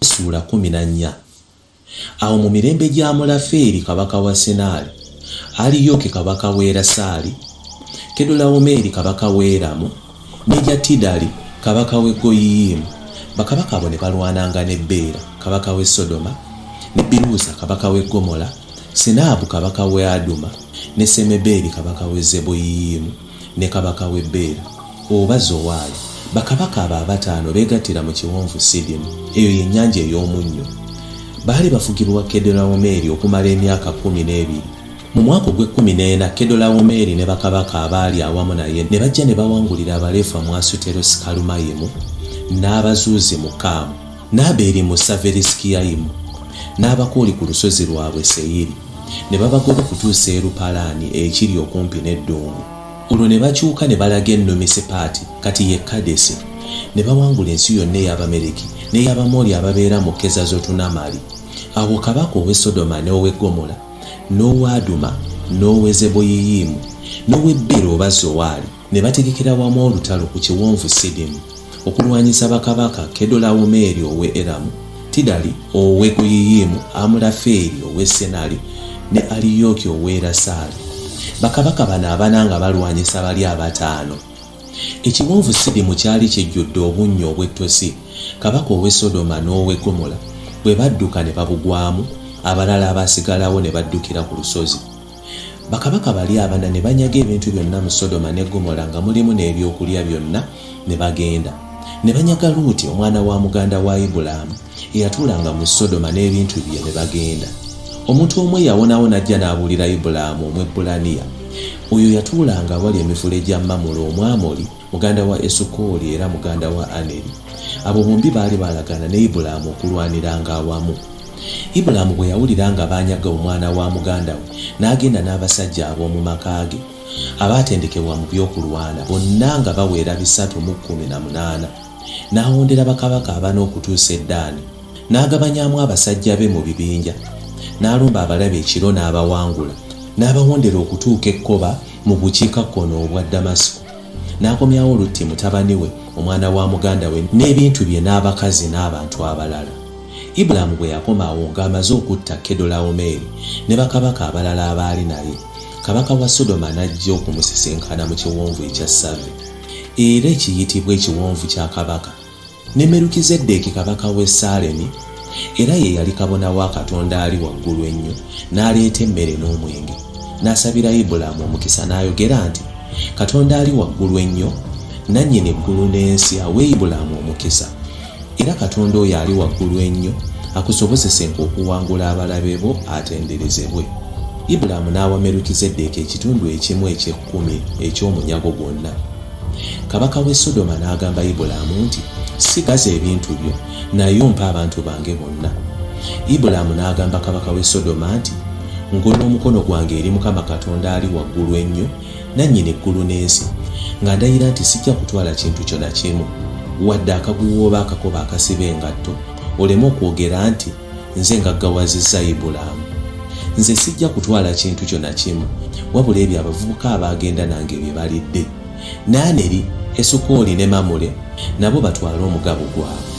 Sura 14. Awo mu mirembe gya Amulafeeri kabaka wa Senaali, Aliyoki kabaka w'e Elasaali, Kedolawomeeri kabaka w'e Eramu, ne Tidali kabaka w'e Goyiyimu, bakabaka abo ne balwananga ne Bera kabaka w'e Sodoma, ne Biruusa kabaka w'e Gomola, Sinaabu kabaka w'e Aduma, ne Semeberi kabaka w'e Zeboyiyimu, ne kabaka w'e Bera oba Zowaali. Bakabaka abo abataano beegattira mu kiwonvu Sidimu, eyo y'ennyanja ey'omunnyo. Baali bafugibwa Kedolawomeeri okumala emyaka 12. Mu mwaka ogw'e14 Kedolawomeeri ne bakabaka abaali awamu naye ne bajja ne bawangulira Abalefa mu Asuterosi Kalumayimu, n'Abazuuzi mu Kaamu, n'Abeeri mu Saverisikiyayimu, n'Abakooli ku lusozi lwabwe Seyiri, ne babagoba okutuusa e Lupalaani ekiri okumpi n'eddungu. Olwo ne bakyuka ne balaga e Numisepaati, kati ye Kadesi, ne bawangula ensi yonna ey'Abamereki n'ey'Abamoli ababeera mu Kezazotunamali. Awo kabaka ow'e Sodoma n'ow'e Gomola, n'ow'e Aduma, n'ow'e Zeboyiyimu, n'ow'e Bera oba Zowaali ne bategekera wamu olutalo ku kiwonvu Sidimu okulwanyisa bakabaka Kedolawomeeri ow'e Eramu, Tidali ow'e Goyiyimu, Amulafeeri ow'e Senaali ne Aliyoki ow'e Elasaali. Bakabaka bano abana nga balwanyisa bali abataano. Ekiwonvu Sidimu kyali kijjudde obunnyo obw'ettosi. Kabaka ow'e Sodoma n'ow'e Gomola bwe badduka ne babugwamu, abalala abaasigalawo ne baddukira ku lusozi. Bakabaka bali abana ne banyaga ebintu byonna mu Sodoma ne Gomola nga mulimu n'ebyokulya byonna, ne bagenda. Ne banyaga Luuti omwana wa muganda wa Ibulaamu eyatuulanga mu Sodoma n'ebintu bye, ne bagenda. Omuntu omu yawonawo n'ajja n'abuulira Ibulaamu Omwebbulaniya, oyo yatuulanga wali emivule gya Mamule Omwamoli, muganda wa Esukooli era muganda wa Aneri. Abo bombi baali balagana ne Ibulaamu okulwaniranga awamu. Ibulaamu bwe yawulira nga baanyaga omwana wa muganda we, n'agenda n'abasajja ab'omu maka ge abaatendekebwa mu by'okulwana, bonna nga bawera 318. N'awondera bakabaka abana okutuusa e Ddaani, n'agabanyamu abasajja be mu bibinja, n'alumba abalabe ekiro n'abawangula, n'abawondera okutuuka ekkoba mu bukiikakkono obwa Damasiko. N'akomyawo Lutti mutabani we omwana wa muganda we n'ebintu bye n'abakazi n'abantu abalala. Ibulaamu bwe yakomaawo ng'amaze okutta Kedolawomeeri ne bakabaka abalala abaali naye, kabaka wa Sodoma n'ajja okumusisinkana mu kiwonvu ekya Save, era ekiyitibwa ekiwonvu kya kabaka, ne Merukizeddeeki kabaka w'e Saalemi, era ye yali kabona wa Katonda ali waggulu ennyo, n'aleeta emmere n'omwenge. N'asabira Ibulaamu omukisa n'ayogera nti, Katonda ali waggulu ennyo, nannyini eggulu n'ensi awe Ibulaamu omukisa, era Katonda oyo ali waggulu ennyo akusobosesenga okuwangula abalabe bo atenderezebwe. Ibulaamu n'awa Merukizeddeeki ekitundu ekimu eky'ekkumi eky'omunyago gwonna. Kabaka w'e Sodoma n'agamba Ibulaamu nti, sigaza ebintu byo, naye ompa abantu bange bonna. Ibulaamu n'agamba kabaka w'e Sodoma nti, ngonna omukono gwange eri Mukama Katonda ali waggulu ennyo, nannyini eggulu n'ensi, nga ndayira nti sijja kutwala kintu kyonna kimu, wadde akaguwa oba akakoba akasiba engatto, oleme okwogera nti nze ngaggawazizza Ibulaamu. Nze sijja kutwala kintu kyonna kimu, wabula ebyo abavubuka abaagenda nange bye balidde. N'Aneri, Esukooli ne Mamule nabo batwale omugabo gwabwe.